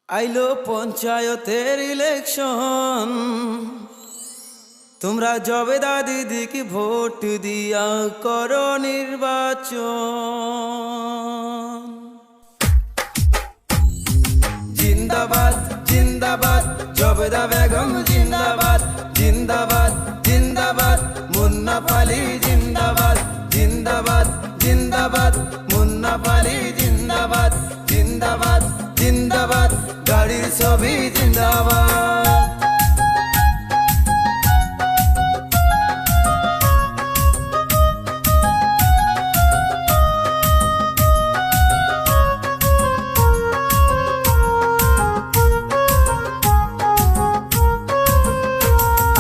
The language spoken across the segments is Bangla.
আইলো পঞ্চায়েতের ইলেকশন, তোমরা জবেদা দিদিকে ভোট দিয়া করো নির্বাচন। জিন্দাবাদ জিন্দাবাদ জবেদা বেগম জিন্দাবাদ, জিন্দাবাদ জিন্দাবাদ মুন্নাফ আলী জিন্দাবাদ, জিন্দাবাদ জিন্দাবাদ মুন্নাফ আলী জিন্দাবাদ, জিন্দাবাদ জিন্দাবাদ গাড়ির ছবি জিন্দাবাদ।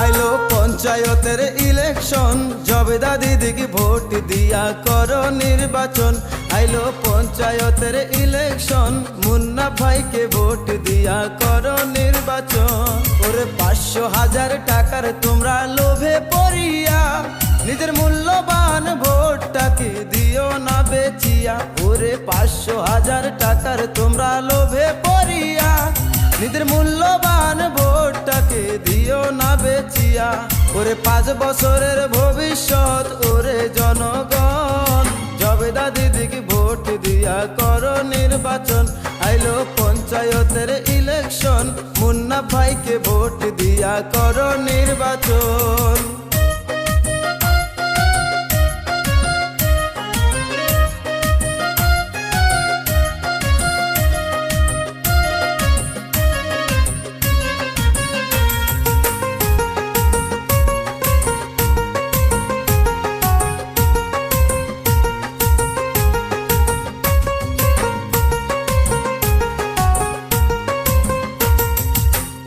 আইলো পঞ্চায়েতের ইলেকশন, জবেদা দিদিকে ভোট দিয়া করো নির্বাচন। আইলো পঞ্চায়েতের ইলেকশন, মুন্না ভাইকে ভোট দিয়া করো নির্বাচন। ওরে 500,000 টাকার তোমরা লোভে পড়িয়া নিজের মূল্যবান ভোটটাকে দিও না বেচিয়া। ওরে 500,000 টাকার তোমরা লোভে পড়িয়া নিজের মূল্যবান ভোটটাকে দিও না বেচিয়া। ওরে 5 বছরের ভবিষ্যৎ ওরে জনগণ, জবেদা দিদিকে ভোট দিয়া করো নির্বাচন। আইলো পঞ্চায়েতের ইলেকশন, মুন্না ভাইকে ভোট দিয়া করো নির্বাচন।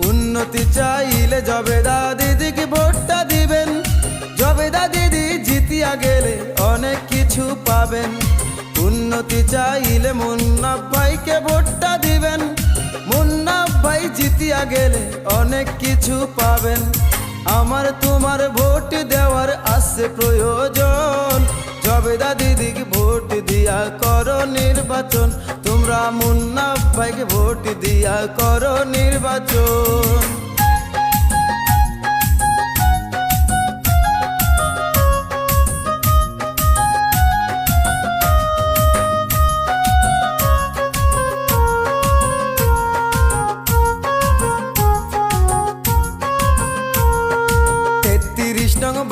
উন্নতি চাইলে জবেদা দিদিকে ভোটটা দিবেন, জবেদা দিদি জিতিয়া গেলে অনেক কিছু পাবেন। উন্নতি চাইলে মুন্না ভাইকে ভোটটা দিবেন, মুন্না ভাই জিতিয়া গেলে অনেক কিছু পাবেন। আমার তোমার ভোট দেওয়ার আছে প্রয়োজন, জবেদা দিদিকে ভোট দিয়া করো নির্বাচন। তোমরা মুন্না ভাইকে ভোট দিয়া করো নির্বাচন।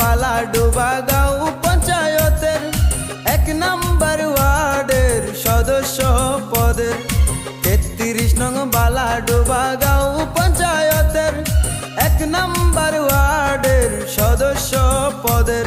বালাডোবা গাঁও পঞ্চায়েতের 1 নম্বর ওয়ার্ডের সদস্য পদের। 33 নং বালাডোবা গাঁও পঞ্চায়েতের 1 নম্বর ওয়ার্ডের সদস্য পদের।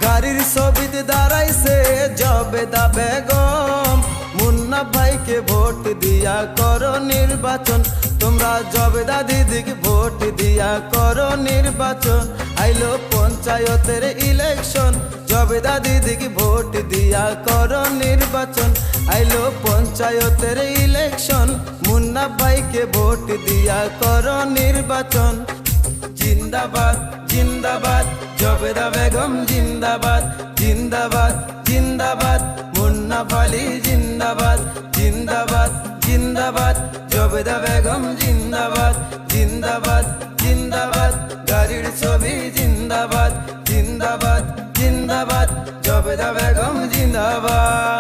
গাড়ির ছবিতে দাঁড়াইছে জবেদা বেগম, মুন্না ভাইকে ভোট দিয়া করো নির্বাচন। তোমরা জবেদা দিদিকে ভোট দিয়া করো নির্বাচন। আইলো পঞ্চায়েতের ইলেকশন, জবেদা দিদিকে ভোট দিয়া করো নির্বাচন। আইলো পঞ্চায়েতের ইলেকশন, মুন্না ভাইকে ভোট দিয়া করো নির্বাচন। জিন্দাবাদ জিন্দাবাদ জবেদা বেগম জিন্দাবাদ, জিন্দাবাদ জিন্দাবাদ মুন্না আলী জিন্দাবাদ, জিন্দাবাদ জিন্দাবাদ জবেদা বেগম জিন্দাবাদ, জিন্দাবাদ জিন্দাবাদ গাড়ির ছবি জিন্দাবাদ, জিন্দাবাদ জিন্দাবাদ জবেদা বেগম জিন্দাবাদ।